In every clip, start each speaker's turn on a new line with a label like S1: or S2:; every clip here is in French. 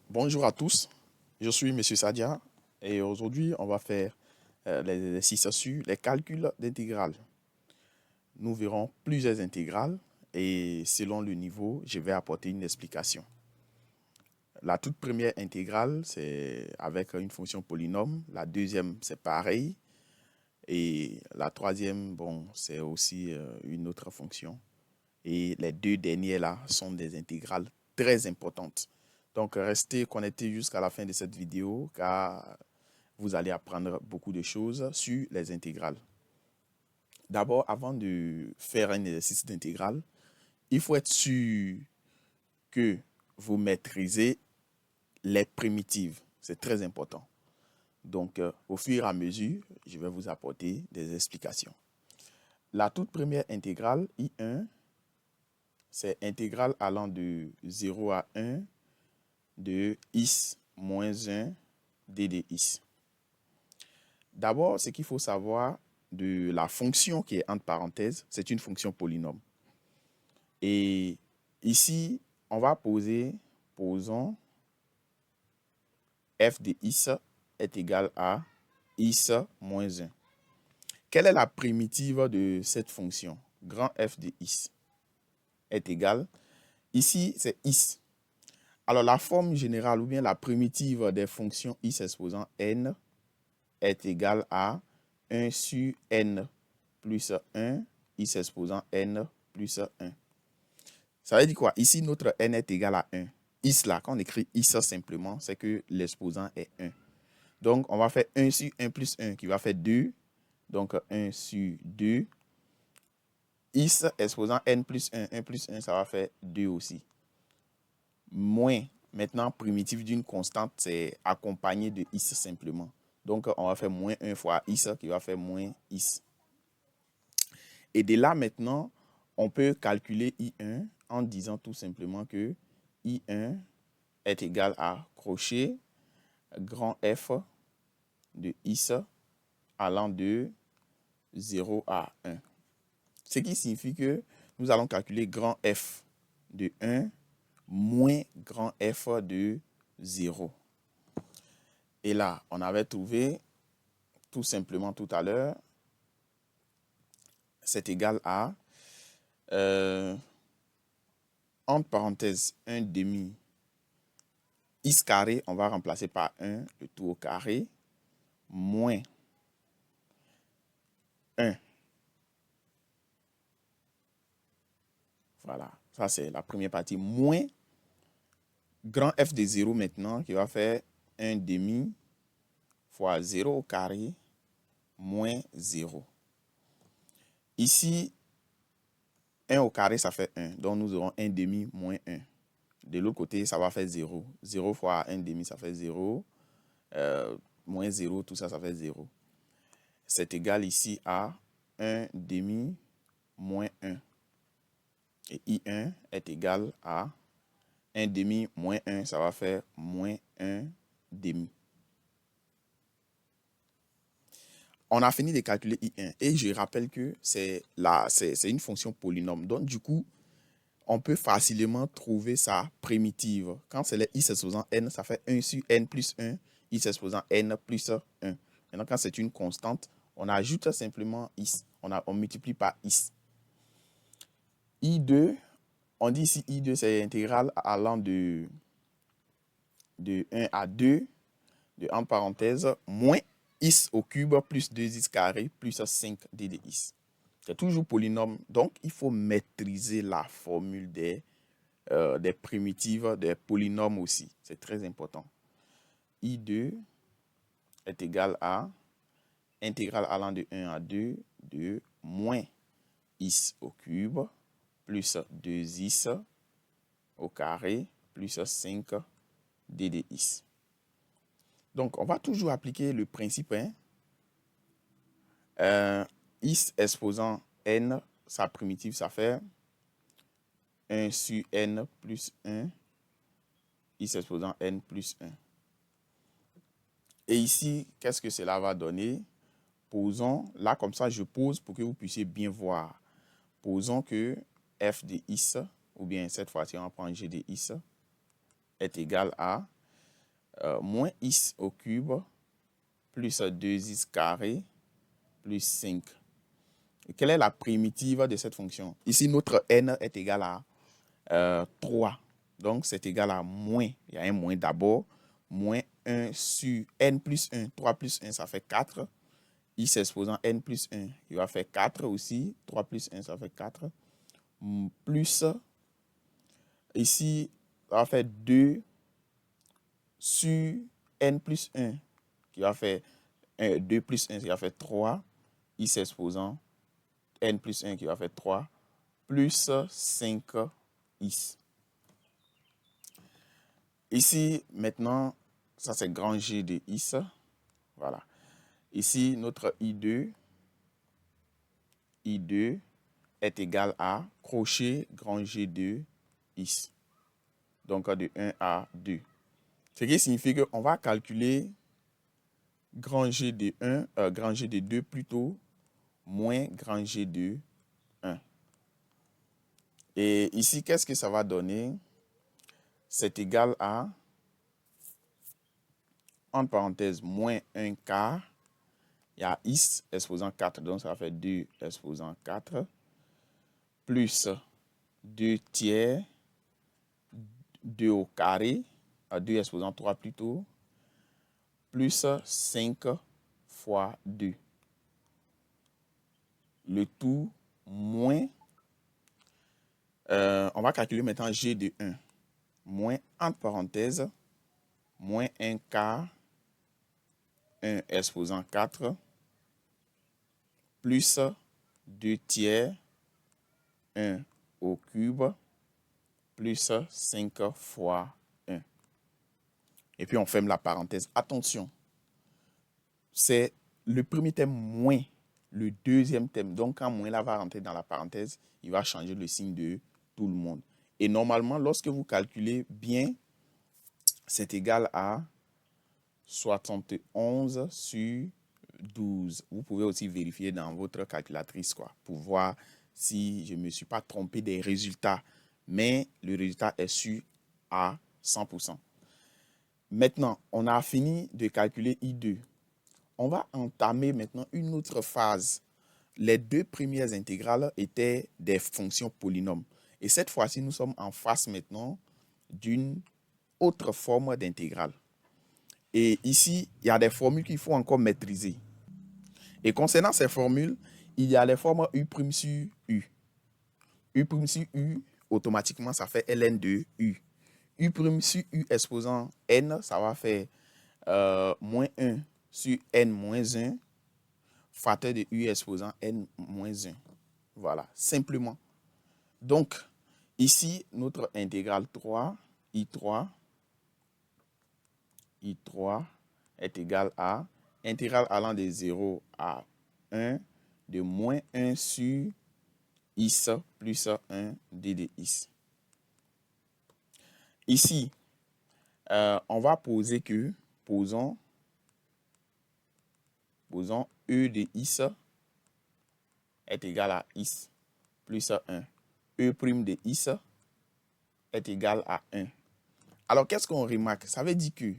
S1: Bonjour à tous, je suis M. Sadia et aujourd'hui on va faire les exercices sur les calculs d'intégrales. Nous verrons plusieurs intégrales et selon le niveau, je vais apporter une explication. La toute première intégrale, c'est avec une fonction polynôme. La deuxième, c'est pareil. Et la troisième, bon, c'est aussi une autre fonction. Et les deux dernières là sont des intégrales très importantes. Donc, restez connectés jusqu'à la fin de cette vidéo car vous allez apprendre beaucoup de choses sur les intégrales. D'abord, avant de faire un exercice d'intégrale, il faut être sûr que vous maîtrisez les primitives. C'est très important. Donc, au fur et à mesure, je vais vous apporter des explications. La toute première intégrale, I1, c'est intégrale allant de 0 à 1 de is moins 1 d de is. D'abord, ce qu'il faut savoir de la fonction qui est entre parenthèses, c'est une fonction polynôme. Et ici, on va posons f de is est égal à is moins 1. Quelle est la primitive de cette fonction? Grand f de is est égal, ici c'est is. Alors la forme générale ou bien la primitive des fonctions is exposant n est égal à 1 sur n plus 1, is exposant n plus 1. Ça veut dire quoi? Ici, notre n est égal à 1. Is là, quand on écrit is simplement, c'est que l'exposant est 1. Donc, on va faire 1 sur 1 plus 1 qui va faire 2. Donc, 1 sur 2. Is exposant n plus 1, 1 plus 1, ça va faire 2 aussi. Moins, maintenant, primitive d'une constante, c'est accompagné de is simplement. Donc, on va faire moins 1 fois is qui va faire moins is. Et de là, maintenant, on peut calculer I1 en disant tout simplement que I1 est égal à crochet grand F de is allant de 0 à 1. Ce qui signifie que nous allons calculer grand F de 1 moins grand F de 0. Et là, on avait trouvé tout simplement tout à l'heure, c'est égal à, entre parenthèses, 1 demi is carré, on va remplacer par 1, le tout au carré, moins 1. Voilà, ça c'est la première partie. Moins grand F de 0 maintenant, qui va faire 1 demi fois 0 au carré, moins 0. Ici, 1 au carré, ça fait 1. Donc, nous aurons 1 demi moins 1. De l'autre côté, ça va faire 0. 0 fois 1 demi, ça fait 0. Moins 0, tout ça, ça fait 0. C'est égal ici à 1 demi moins 1. Et I1 est égal à 1 demi moins 1, ça va faire moins 1 demi. On a fini de calculer I1 et je rappelle que c'est une fonction polynôme. Donc, du coup, on peut facilement trouver sa primitive. Quand c'est les is exposant n, ça fait 1 sur n plus 1, is exposant n plus 1. Maintenant, quand c'est une constante, on ajoute simplement is. On multiplie par is. I2, on dit ici I2, c'est intégrale allant de 1 à 2, de en parenthèse, moins is au cube plus 2is carré plus 5 d de is. C'est toujours polynôme, donc il faut maîtriser la formule des primitives, des polynômes aussi. C'est très important. I2 est égal à intégrale allant de 1 à 2 de moins is au cube plus 2is au carré plus 5 d de is. Donc, on va toujours appliquer le principe. Is exposant n, sa primitive, ça fait 1 sur n plus 1, is exposant n plus 1. Et ici, qu'est-ce que cela va donner? Posons, là comme ça, je pose pour que vous puissiez bien voir. Posons que f de is, ou bien cette fois-ci, on prend g de is, est égal à moins x au cube plus 2x carré plus 5. Et quelle est la primitive de cette fonction? Ici, notre n est égal à 3. Donc, c'est égal à moins. Il y a un moins d'abord. Moins 1 sur n plus 1. 3 plus 1, ça fait 4. X exposant n plus 1, il va faire 4 aussi. 3 plus 1, ça fait 4. Plus, ici, ça va faire 2 sur n plus 1, qui va faire 2 plus 1, qui va faire 3. X exposant n plus 1 qui va faire 3, plus 5x. Ici, maintenant, ça c'est grand G de x. Voilà. Ici, notre I2 est égal à crochet grand G de x. Donc, de 1 à 2. Ce qui signifie qu'on va calculer grand G de 1, grand G de 2 plutôt, moins grand G de 1. Et ici, qu'est-ce que ça va donner? C'est égal à, entre parenthèses, moins 1 quart. Il y a x exposant 4, donc ça va faire 2 exposant 4, plus 2 tiers, 2 au carré, 2 exposant 3 plutôt, plus 5 fois 2. Le tout moins, on va calculer maintenant g de 1, moins, entre parenthèses, moins 1 quart, 1 exposant 4, plus 2 tiers, 1 au cube, plus 5 fois 1. Et puis, on ferme la parenthèse. Attention, c'est le premier thème moins le deuxième thème. Donc, quand moins là va rentrer dans la parenthèse, il va changer le signe de tout le monde. Et normalement, lorsque vous calculez bien, c'est égal à 71 sur 12. Vous pouvez aussi vérifier dans votre calculatrice pour voir si je ne me suis pas trompé des résultats. Mais le résultat est sûr à 100%. Maintenant, on a fini de calculer I2. On va entamer maintenant une autre phase. Les deux premières intégrales étaient des fonctions polynômes. Et cette fois-ci, nous sommes en face maintenant d'une autre forme d'intégrale. Et ici, il y a des formules qu'il faut encore maîtriser. Et concernant ces formules, il y a les formes U' sur U. U' sur U, automatiquement, ça fait ln de U. U' sur U exposant n, ça va faire moins 1 sur n moins 1, facteur de U exposant n moins 1. Voilà, simplement. Donc, ici, notre intégrale 3, I3 est égal à intégrale allant de 0 à 1 de moins 1 sur x plus 1 d de x. Ici, on va poser que, posons E de x est égal à x plus 1. E' de x est égal à 1. Alors, qu'est-ce qu'on remarque? Ça veut dire que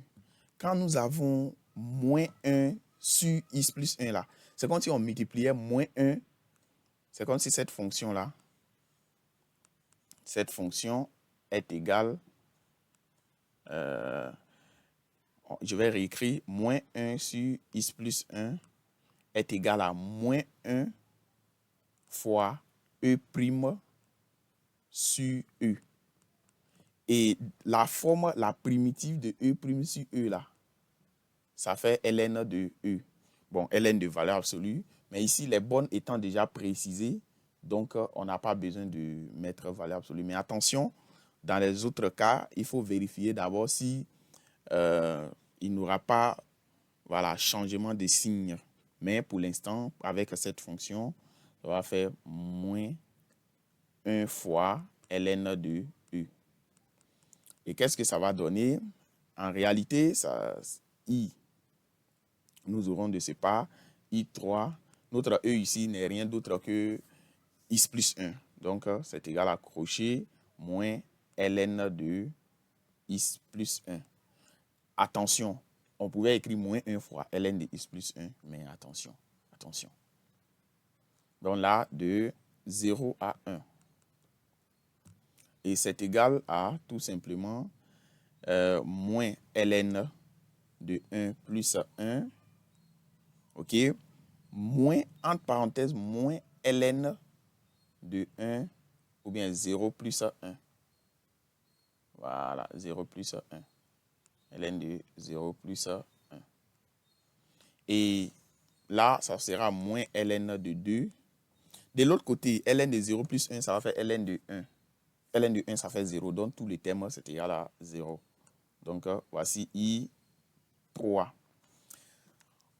S1: quand nous avons moins 1 sur x plus 1 là, c'est comme si on multipliait moins 1. C'est comme si cette fonction-là, cette fonction est égale, je vais réécrire, moins 1 sur x plus 1 est égal à moins 1 fois E' sur E. Et la forme, la primitive de E' sur E là, ça fait ln de E. Bon, ln de valeur absolue, mais ici, les bornes étant déjà précisées, donc on n'a pas besoin de mettre valeur absolue. Mais attention, dans les autres cas, il faut vérifier d'abord si il n'y aura pas changement de signe. Mais pour l'instant, avec cette fonction, ça va faire moins 1 fois ln de E. Et qu'est-ce que ça va donner? En réalité, I, nous aurons de ce pas I3. Notre E ici n'est rien d'autre que x plus 1. Donc, c'est égal à crochet moins ln de x plus 1. attention, on pouvait écrire moins 1 fois ln de x plus 1, mais attention. Donc là, de 0 à 1. Et c'est égal à tout simplement moins ln de 1 plus 1, ok, moins, entre parenthèses, moins ln de 1, ou bien 0 plus 1. Voilà, 0 plus 1. ln de 0 plus 1. Et là, ça sera moins ln de 2. De l'autre côté, ln de 0 plus 1, ça va faire ln de 1. ln de 1, ça fait 0. Donc, tous les termes, c'est égal à 0. Donc, voici I3.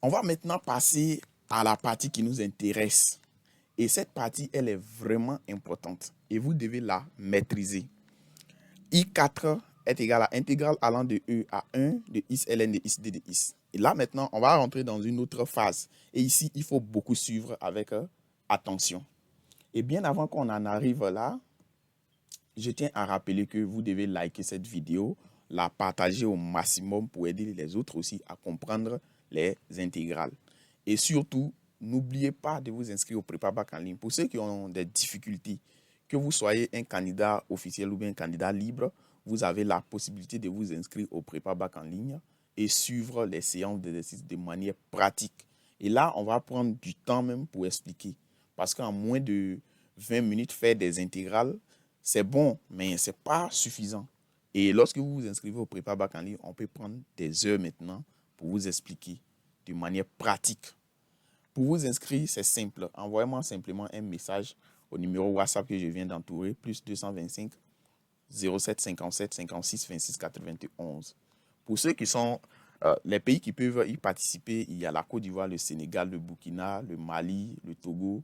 S1: On va maintenant passer à la partie qui nous intéresse. Et cette partie, elle est vraiment importante. Et vous devez la maîtriser. I4 est égal à intégrale allant de E à 1 de is ln de is d de is. Et là, maintenant, on va rentrer dans une autre phase. Et ici, il faut beaucoup suivre avec attention. Et bien avant qu'on en arrive là, je tiens à rappeler que vous devez liker cette vidéo, la partager au maximum pour aider les autres aussi à comprendre les intégrales. Et surtout, n'oubliez pas de vous inscrire au Prépa Bac en ligne. Pour ceux qui ont des difficultés, que vous soyez un candidat officiel ou bien un candidat libre, vous avez la possibilité de vous inscrire au Prépa Bac en ligne et suivre les séances d'exercice de manière pratique. Et là, on va prendre du temps même pour expliquer. Parce qu'en moins de 20 minutes, faire des intégrales, c'est bon, mais ce n'est pas suffisant. Et lorsque vous vous inscrivez au Prépa Bac en ligne, on peut prendre des heures maintenant pour vous expliquer de manière pratique. Pour vous inscrire, c'est simple. Envoyez-moi simplement un message au numéro WhatsApp que je viens d'entourer, plus 225 07 57 56 26 91. Pour ceux qui sont les pays qui peuvent y participer, il y a la Côte d'Ivoire, le Sénégal, le Burkina, le Mali, le Togo,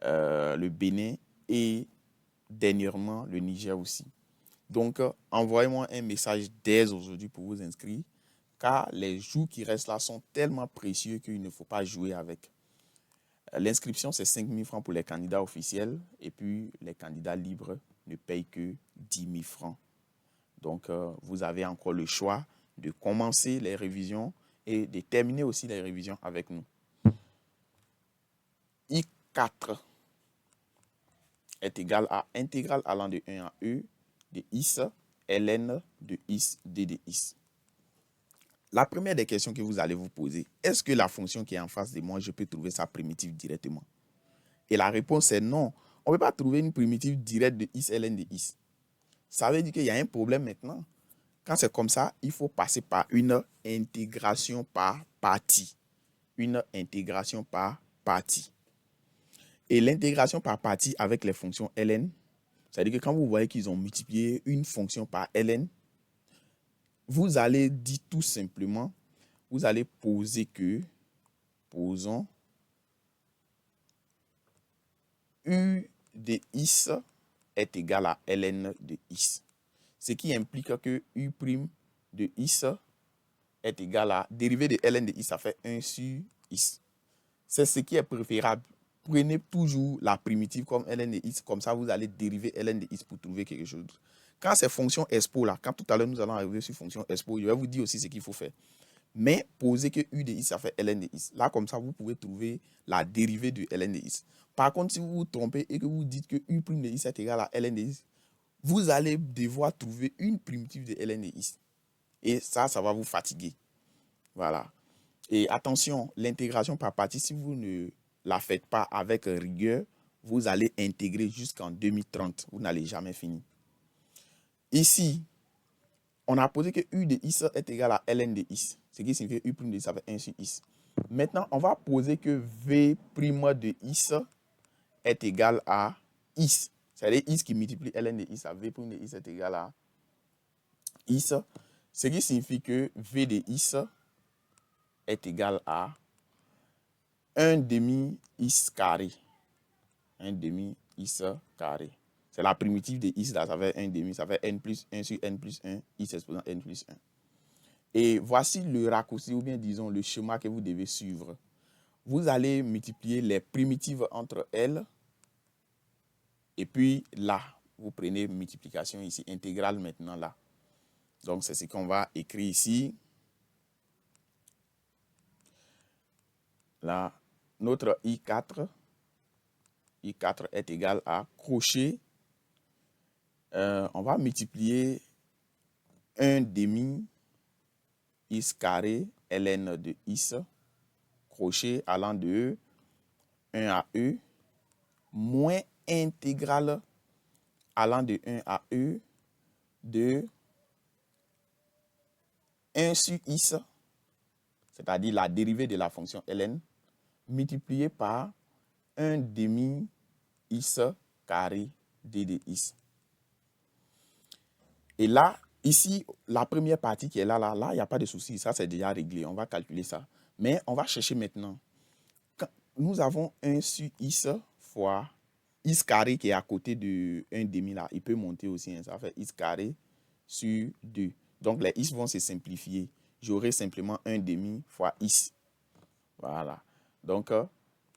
S1: le Bénin et dernièrement le Niger aussi. Donc, envoyez-moi un message dès aujourd'hui pour vous inscrire, car les jours qui restent là sont tellement précieux qu'il ne faut pas jouer avec. L'inscription, c'est 5 000 francs pour les candidats officiels et puis les candidats libres ne payent que 10 000 francs. Donc, vous avez encore le choix de commencer les révisions et de terminer aussi les révisions avec nous. I4 est égal à intégrale allant de 1 à E de is ln de is d de is. La première des questions que vous allez vous poser, est-ce que la fonction qui est en face de moi, je peux trouver sa primitive directement? Et la réponse est non. On ne peut pas trouver une primitive directe de is ln de is. Ça veut dire qu'il y a un problème maintenant. Quand c'est comme ça, il faut passer par une intégration par partie. Une intégration par partie. Et l'intégration par partie avec les fonctions ln, c'est-à-dire que quand vous voyez qu'ils ont multiplié une fonction par ln, vous allez dire tout simplement, vous allez poser que, posons, u de is est égal à ln de is. Ce qui implique que u' de is est égal à, dérivé de ln de is, ça fait 1 sur is. C'est ce qui est préférable. Prenez toujours la primitive comme ln de is, comme ça vous allez dériver ln de is pour trouver quelque chose. Quand c'est fonction expo là, quand tout à l'heure nous allons arriver sur fonction expo, je vais vous dire aussi ce qu'il faut faire. Mais posez que u de is, ça fait ln de is. Là, comme ça, vous pouvez trouver la dérivée de ln de is. Par contre, si vous vous trompez et que vous dites que u' de is est égal à ln de is, vous allez devoir trouver une primitive de ln de is. Et ça va vous fatiguer. Voilà. Et attention, l'intégration par partie, si vous ne la faites pas avec rigueur, vous allez intégrer jusqu'en 2030. Vous n'allez jamais finir. Ici, on a posé que u de is est égal à ln de is. Ce qui signifie que u' de is, ça fait 1 sur is. Maintenant, on va poser que v' de is est égal à is. C'est-à-dire is qui multiplie ln de is à v' de is est égal à is. Ce qui signifie que v de is est égal à 1 demi is carré. 1 demi is carré. C'est la primitive de is là, ça fait 1 demi, ça fait n plus 1 sur n plus 1, is exposant n plus 1. Et voici le raccourci, ou bien disons le schéma que vous devez suivre. Vous allez multiplier les primitives entre elles. Et puis là, vous prenez multiplication ici, intégrale maintenant là. Donc, c'est ce qu'on va écrire ici. Là, notre I4 est égal à crochet. On va multiplier 1 demi is carré ln de is, crochet allant de 1 à e, moins intégrale allant de 1 à e de 1 sur is, c'est-à-dire la dérivée de la fonction ln, multiplié par 1 demi is carré d de is. Et là, ici, la première partie qui est là, il n'y a pas de souci. Ça, c'est déjà réglé. On va calculer ça. Mais on va chercher maintenant. Quand nous avons 1 sur is fois is carré qui est à côté de 1 demi là. Il peut monter aussi. Hein, ça fait is carré sur 2. Donc, les is vont se simplifier. J'aurai simplement 1 demi fois is. Voilà. Donc,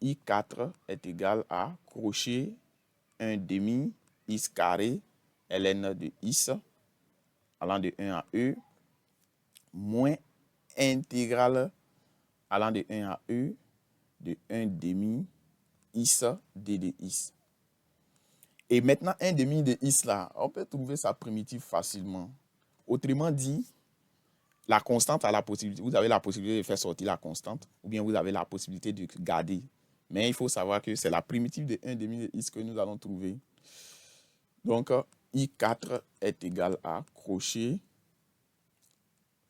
S1: I4 est égal à crochet 1 demi is carré ln de is allant de 1 à e, moins intégrale allant de 1 à e de 1 demi is d de is. Et maintenant, 1 demi de is là, on peut trouver sa primitive facilement. Autrement dit, la constante a la possibilité, vous avez la possibilité de faire sortir la constante, ou bien vous avez la possibilité de garder. Mais il faut savoir que c'est la primitive de 1 demi de is que nous allons trouver. Donc, I4 est égal à crochet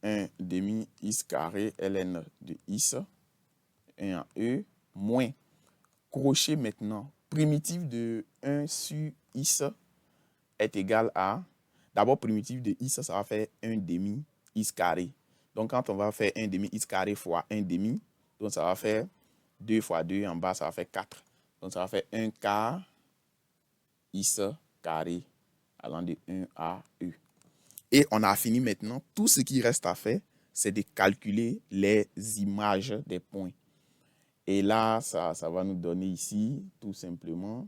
S1: 1 demi is carré ln de is 1 à e moins crochet maintenant primitive de 1 sur is est égal à d'abord primitive de is ça va faire 1 demi is carré. Donc quand on va faire 1 demi is carré fois 1 demi, donc ça va faire 2 fois 2 en bas ça va faire 4. Donc ça va faire 1 quart is carré allant de 1 à e. Et on a fini maintenant. Tout ce qui reste à faire, c'est de calculer les images des points. Et là, ça va nous donner ici, tout simplement,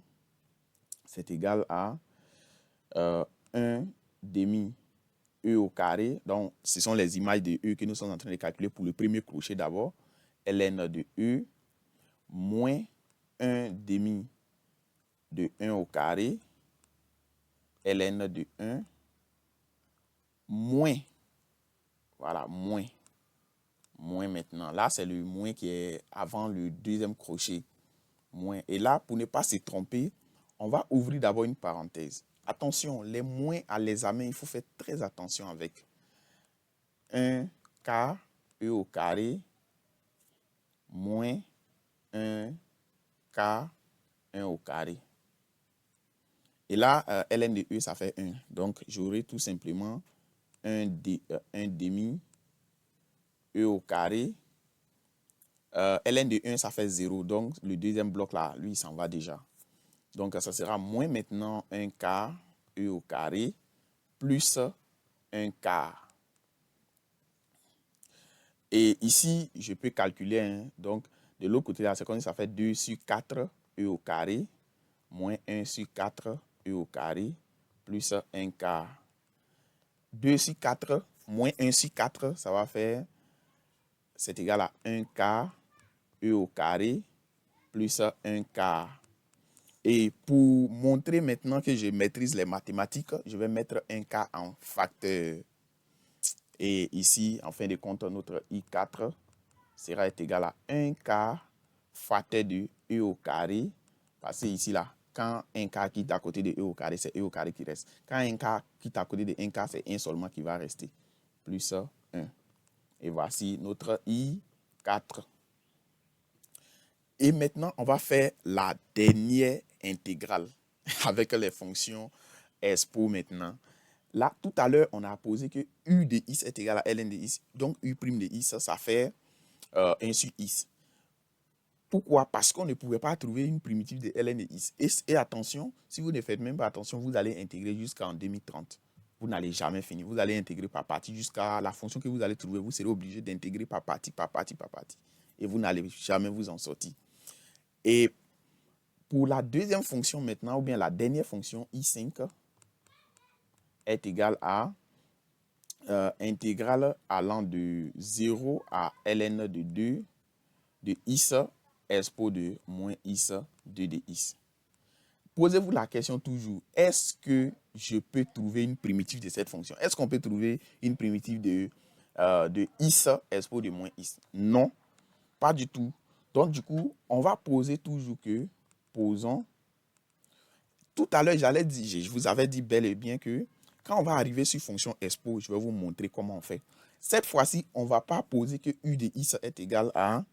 S1: c'est égal à 1 demi E au carré. Donc, ce sont les images de E que nous sommes en train de calculer pour le premier crochet d'abord. ln de E moins 1 demi de 1 au carré. ln de 1 moins, voilà, moins maintenant. Là, c'est le moins qui est avant le deuxième crochet. Moins. Et là, pour ne pas se tromper, on va ouvrir d'abord une parenthèse. Attention, les moins à l'examen, il faut faire très attention avec 1 quart E au carré moins 1 quart 1 au carré. Et là, ln de E, ça fait 1. Donc, j'aurai tout simplement 1 demi E au carré. ln de 1, ça fait 0. Donc, le deuxième bloc là, lui, il s'en va déjà. Donc, ça sera moins maintenant 1 quart E au carré plus 1 quart. Et ici, je peux calculer. Hein, donc, de l'autre côté de la seconde, ça fait 2 sur 4 E au carré moins 1 sur 4 E au carré plus 1 quart. 2 sur 4 moins 1 sur 4, ça va faire, c'est égal à 1 quart E au carré plus 1 quart. Et pour montrer maintenant que je maîtrise les mathématiques, je vais mettre 1 quart en facteur. Et ici, en fin de compte, notre I4 sera égal à 1 quart facteur de E au carré. Parce que ici, là, quand 1 quart quitte à côté de E au carré, c'est E au carré qui reste. Quand 1 quart quitte à côté de 1 quart, c'est 1 seulement qui va rester. Plus 1. Et voici notre I4. Et maintenant, on va faire la dernière intégrale avec les fonctions expo maintenant. Là, tout à l'heure, on a posé que U de is est égal à ln de is. Donc, U' de is, ça fait 1 sur is. Pourquoi? Parce qu'on ne pouvait pas trouver une primitive de ln de is. Et attention, si vous ne faites même pas attention, vous allez intégrer jusqu'en 2030. Vous n'allez jamais finir. Vous allez intégrer par partie jusqu'à la fonction que vous allez trouver. Vous serez obligé d'intégrer par partie. Et vous n'allez jamais vous en sortir. Et pour la deuxième fonction maintenant, ou bien la dernière fonction, I5 est égal à intégrale allant de 0 à ln de 2 de is expo de moins is 2 de is. Posez-vous la question toujours, est-ce que je peux trouver une primitive de cette fonction? Est-ce qu'on peut trouver une primitive de is expo de moins is? Non, pas du tout. Donc, du coup, on va poser toujours que, posons. Tout à l'heure, je vous avais dit bel et bien que quand on va arriver sur fonction expo, je vais vous montrer comment on fait. Cette fois-ci, on ne va pas poser que u de is est égal à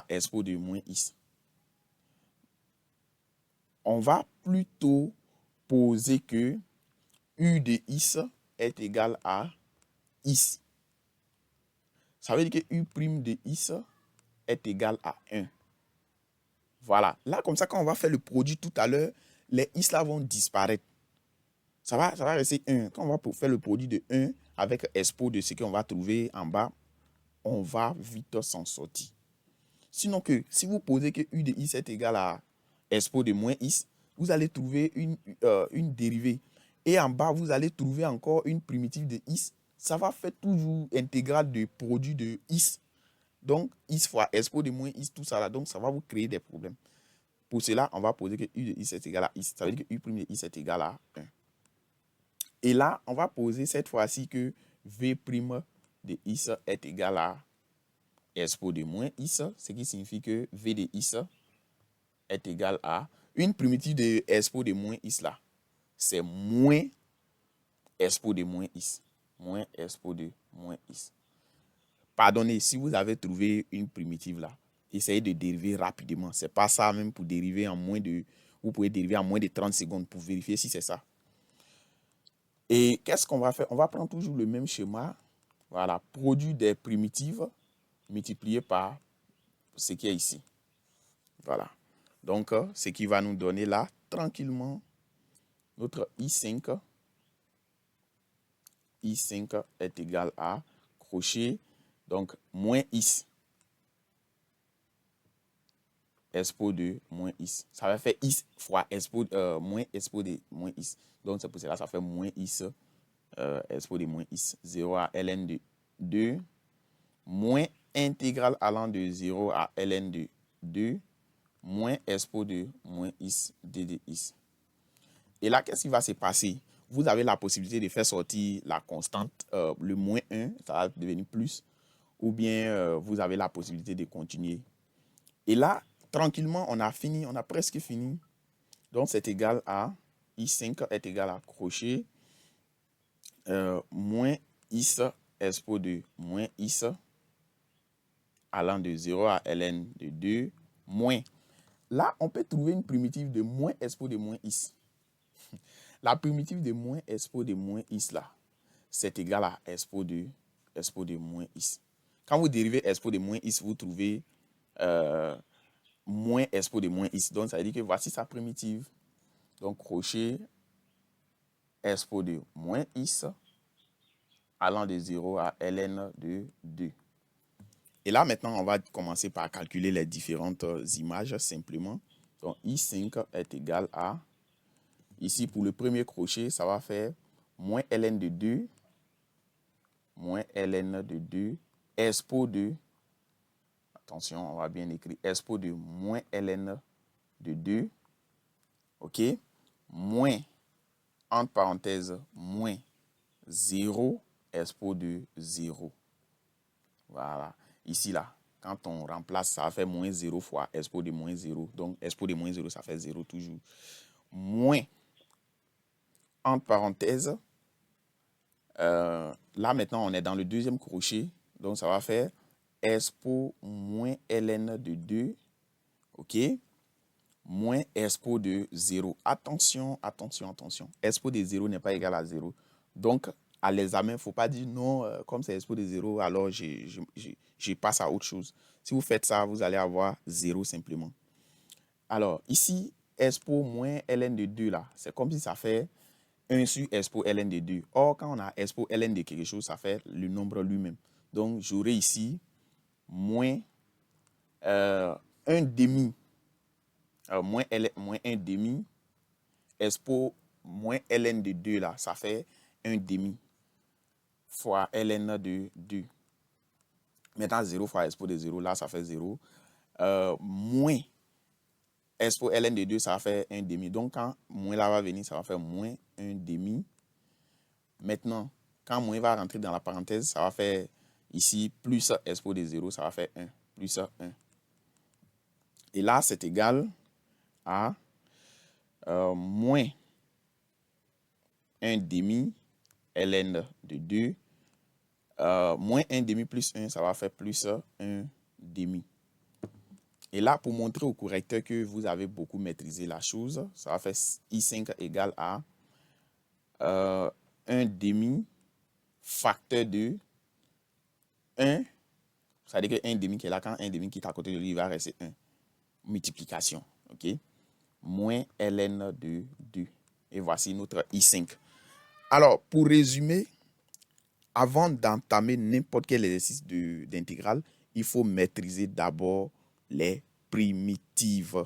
S1: expo de moins is. On va plutôt poser que u de is est égal à is. Ça veut dire que u' de is est égal à 1. Voilà. Là, comme ça, quand on va faire le produit tout à l'heure, les is là vont disparaître. Ça va rester 1. Quand on va faire le produit de 1 avec expo de ce qu'on va trouver en bas, on va vite s'en sortir. Sinon que si vous posez que u de is est égal à expo de moins is, vous allez trouver une dérivée. Et en bas, vous allez trouver encore une primitive de is. Ça va faire toujours intégrale de produit de is. Donc, is fois expo de moins is, tout ça là. Donc, ça va vous créer des problèmes. Pour cela, on va poser que u de is est égal à is. Ça veut dire que u' de is est égal à 1. Et là, on va poser cette fois-ci que v' de is est égal à expo de moins is, ce qui signifie que v de is est égal à une primitive de expo de moins is là. C'est moins expo de moins is. Moins expo de moins is. Pardonnez, si vous avez trouvé une primitive là, essayez de dériver rapidement. Ce n'est pas ça même pour dériver en moins de... Vous pouvez dériver en moins de 30 secondes pour vérifier si c'est ça. Et qu'est-ce qu'on va faire? On va prendre toujours le même schéma. Voilà, produit des primitives multiplié par ce qui est ici. Voilà. Donc, ce qui va nous donner là, tranquillement, notre I5. I5 est égal à crochet, donc moins is. Expo de moins is. Ça va faire is fois expo, moins expo de moins is. Donc, c'est pour cela que ça fait moins is, expo de moins is. 0 à ln de 2, moins intégrale allant de 0 à ln de 2, moins expo de moins is, d de is. Et là, qu'est-ce qui va se passer? Vous avez la possibilité de faire sortir la constante, le moins 1, ça va devenir plus, ou bien vous avez la possibilité de continuer. Et là, tranquillement, on a fini, on a presque fini. Donc, c'est égal à, I5 est égal à crochet, moins is expo de moins is, allant de 0 à ln de 2, moins. Là, on peut trouver une primitive de moins expo de moins is. La primitive de moins expo de moins is là, c'est égal à expo de moins is. Quand vous dérivez expo de moins is, vous trouvez moins expo de moins is. Donc, ça veut dire que voici sa primitive. Donc, crochet expo de moins is allant de 0 à ln de 2. Et là, maintenant, on va commencer par calculer les différentes images simplement. Donc, I5 est égal à, ici, pour le premier crochet, ça va faire moins ln de 2, moins ln de 2, expo de, attention, on va bien écrire, expo de moins ln de 2, ok, moins, entre parenthèses, moins 0, expo de 0. Voilà. Ici, là, quand on remplace, ça va faire moins 0 fois expo de moins 0. Donc, expo de moins 0, ça fait 0 toujours. Moins, entre parenthèses, là, maintenant, on est dans le deuxième crochet. Donc, ça va faire expo moins ln de 2, ok, moins expo de 0. Attention, attention, attention. Expo de 0 n'est pas égal à 0. Donc, à l'examen, il ne faut pas dire non, comme c'est expo de 0, alors je passe à autre chose. Si vous faites ça, vous allez avoir 0 simplement. Alors, ici, expo moins ln de 2, là, c'est comme si ça fait 1 sur expo ln de 2. Or, quand on a expo ln de quelque chose, ça fait le nombre lui-même. Donc, j'aurai ici moins 1 demi, moins 1 demi, expo moins ln de 2, là, ça fait 1 demi. fois ln de 2. Maintenant, 0 fois expo de 0, là, ça fait 0. Moins expo ln de 2, ça va faire 1 demi. Donc, quand moins là va venir, ça va faire moins 1 demi. Maintenant, quand moins va rentrer dans la parenthèse, ça va faire ici plus expo de 0, ça va faire 1. Plus 1. Et là, c'est égal à moins 1 demi ln de 2. Moins 1 demi plus 1, ça va faire plus 1 demi. Et là, pour montrer au correcteur que vous avez beaucoup maîtrisé la chose, ça va faire I5 égale à 1 demi facteur de 1. C'est-à-dire que 1 demi qui est là, quand 1 demi qui est à côté de lui, il va rester 1. Multiplication. OK? Moins ln de 2. Et voici notre I5. Alors, pour résumer, avant d'entamer n'importe quel exercice d'intégrale, il faut maîtriser d'abord les primitives.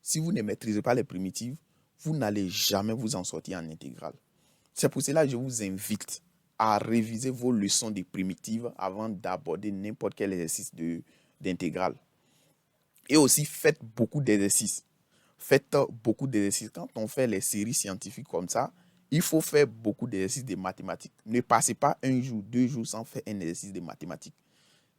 S1: Si vous ne maîtrisez pas les primitives, vous n'allez jamais vous en sortir en intégrale. C'est pour cela que je vous invite à réviser vos leçons de primitives avant d'aborder n'importe quel exercice d'intégrale. Et aussi, faites beaucoup d'exercices. Faites beaucoup d'exercices. Quand on fait les séries scientifiques comme ça, il faut faire beaucoup d'exercices de mathématiques. Ne passez pas 1 jour, 2 jours sans faire un exercice de mathématiques.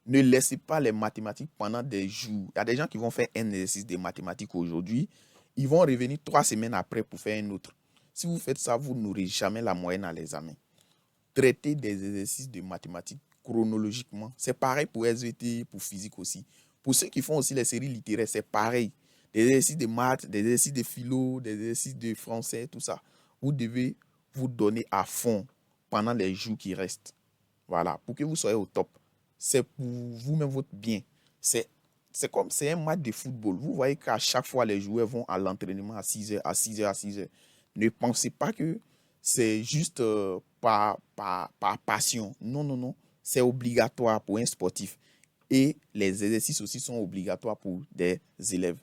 S1: Ne laissez pas les mathématiques pendant des jours. Il y a des gens qui vont faire un exercice de mathématiques aujourd'hui. Ils vont revenir 3 semaines après pour faire un autre. Si vous faites ça, vous n'aurez jamais la moyenne à l'examen. Traitez des exercices de mathématiques chronologiquement. C'est pareil pour SVT, pour physique aussi. Pour ceux qui font aussi les séries littéraires, c'est pareil. Des exercices de maths, des exercices de philo, des exercices de français, tout ça. Vous devez vous donner à fond pendant les jours qui restent. Voilà, pour que vous soyez au top. C'est pour vous-même votre bien. C'est un match de football. Vous voyez qu'à chaque fois, les joueurs vont à l'entraînement à 6h, à 6h, à 6h. Ne pensez pas que c'est juste par passion. Non, non, non. C'est obligatoire pour un sportif. Et les exercices aussi sont obligatoires pour des élèves.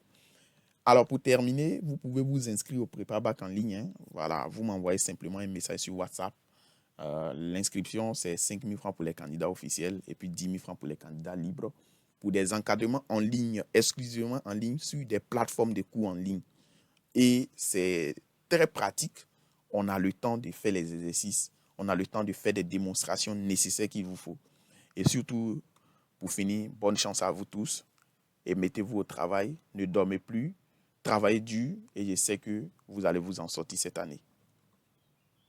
S1: Alors, pour terminer, vous pouvez vous inscrire au Prépa Bac en ligne. Hein. Voilà, vous m'envoyez simplement un message sur WhatsApp. L'inscription, c'est 5 000 francs pour les candidats officiels et puis 10 000 francs pour les candidats libres pour des encadrements en ligne, exclusivement en ligne, sur des plateformes de cours en ligne. Et c'est très pratique. On a le temps de faire les exercices. On a le temps de faire des démonstrations nécessaires qu'il vous faut. Et surtout, pour finir, bonne chance à vous tous et mettez-vous au travail. Ne dormez plus. Travaillez dur et je sais que vous allez vous en sortir cette année.